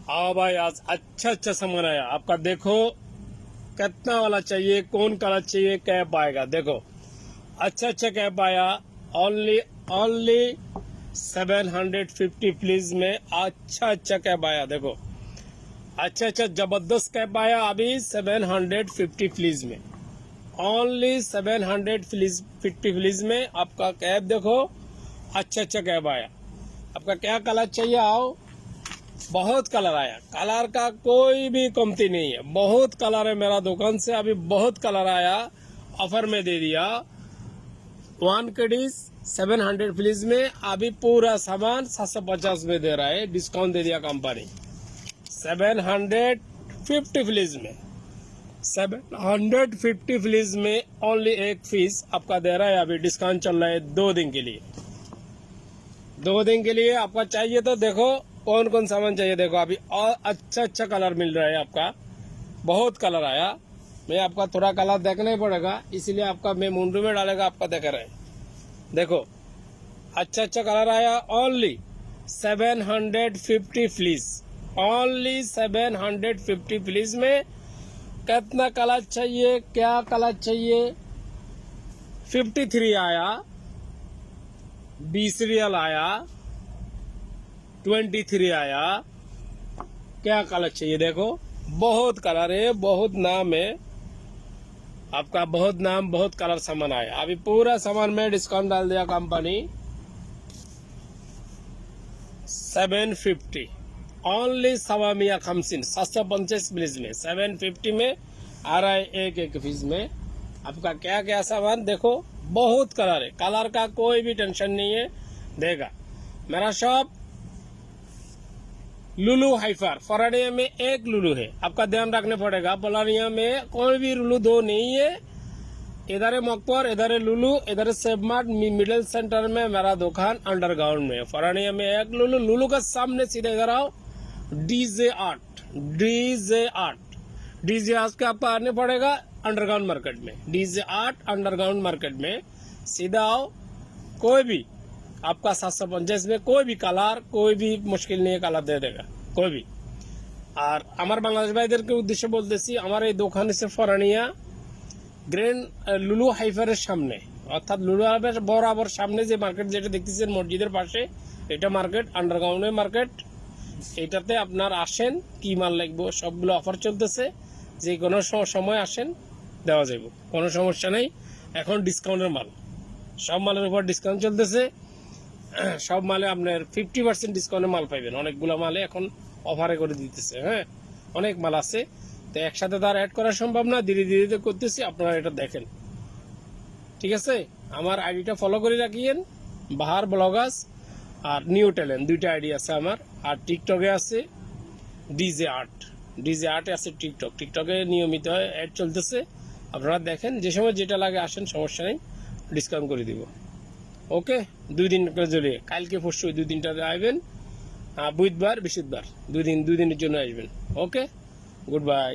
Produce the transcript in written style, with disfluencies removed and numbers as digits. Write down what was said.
हाँ भाई, आज अच्छा अच्छा सामान आया आपका। देखो कितना वाला चाहिए, कौन कलर चाहिए, कैप आएगा। देखो अच्छा अच्छा कैप आया। ओनली ओनली 750 प्लीज में अच्छा अच्छा कैप आया। देखो अच्छा अच्छा जबरदस्त कैप आया अभी 750 प्लीज में। ओनली 750 प्लीज में आपका कैप। देखो अच्छा अच्छा कैप आया। आपका क्या कलर चाहिए, आओ। बहुत कलर आया, कलर का कोई भी कमती नहीं है। बहुत कलर है मेरा दुकान से, अभी बहुत कलर आया। ऑफर में दे दिया 1 KD 700 प्लीज में। अभी पूरा सामान 750 में दे रहा है, डिस्काउंट दे दिया कंपनी। 750 प्लीज में, 750 प्लीज में ओनली एक पीस आपका दे रहा है। अभी डिस्काउंट चल रहा है 2 दिन के लिए। 2 दिन के लिए आपका चाहिए तो देखो कौन कौन सामान चाहिए। देखो अभी और अच्छा अच्छा कलर मिल रहा है आपका। बहुत कलर आया। मैं आपका थोड़ा कलर देखना ही पड़ेगा, इसीलिए आपका मैं मुंडू में डालेगा, आपका देख रहे हैं। देखो अच्छा अच्छा कलर आया। ओनली 750 प्लीज, ओनली 750 प्लीज में। कितना कलर चाहिए, क्या कलर चाहिए। 53 आया, 20 रियल आया, 23 आया। क्या कलर चाहिए। देखो बहुत कलर है, बहुत नाम है आपका, बहुत नाम, बहुत कलर सामान आया। अभी पूरा सामान में डिस्काउंट डाल दिया कंपनी। 750 ओनली 750 750 प्लीज में 750 में आ रहा है एक एक पीस में। आपका क्या क्या सामान देखो, बहुत कलर है, कलर का कोई भी टेंशन नहीं है। देगा मेरा शॉप लुलु हाइफर फरानिया में एक लुलु है, आपका ध्यान रखने पड़ेगा। फरानिया में कोई भी लुलु 2 नहीं है। इधर है मकपर, इधर है लुलु, इधर है सेबमार्ट। मिडिल सेंटर में मेरा दुकान अंडरग्राउंड में। फरानिया में एक लुलु, लुलु का सामने सीधे इधर आओ। डीजे आर्ट, डीजे आर्ट के आपको आने पड़ेगा अंडरग्राउंड मार्केट में। डीजे आर्ट अंडरग्राउंड मार्केट में सीधा आओ। कोई भी आपका 750 में कोई भी कलर, कोई भी मुश्किल नहीं है, कलर दे देगा कोई भी। আর আমার বাংলাদেশ ভাইদেরকে উদ্দেশ্যে বলতেছি, আমার এই দোকান হচ্ছে ফরানিয়া গ্র্যান্ড লুলু হাইফারের সামনে, অর্থাৎ লুলু হাইফার বরাবর সামনে যে মার্কেট যেটা দেখতেছেন মসজিদের পাশে, এটা মার্কেট, আন্ডারগ্রাউন্ডের মার্কেট। এইটাতে আপনার আসেন, কি মাল লাগবে সবগুলো অফার চলতেছে। যে কোনো সময় আসেন, দেওয়া যাবে, কোনো সমস্যা নেই। এখন ডিসকাউন্টের মাল, সব মালের উপর ডিসকাউন্ট চলতেছে। সব মালে আপনার 50% ডিসকাউন্টে মাল পাইবেন। অনেকগুলো মালে এখন অফারে করে দিতেছে। হ্যাঁ, অনেক মাল আছে, তো একসাথে তার অ্যাড করা সম্ভব না, ধীরে ধীরে করতেছি, আপনারা এটা দেখেন। ঠিক আছে, আমার আইডিটা ফলো করে রাখিয়েন, বাহার ব্লগার্স আর নিউ ট্যালেন্ট, 2টা আইডি আছে আমার। আর টিকটকে আছে ডিজে আর্টে আছে টিকটকে নিয়মিত অ্যাড চলতেছে। আপনারা দেখেন, যে সময় যেটা লাগে আসেন, সমস্যা নেই, ডিসকাউন্ট করে দিব। ওকে, 2 দিন করে চলে, কালকে পরশু 2 দিনটাতে আসবেন। বুধবার বৃহস্পতিবার 2 দিনের জন্য আসবেন। ওকে, গুড বাই।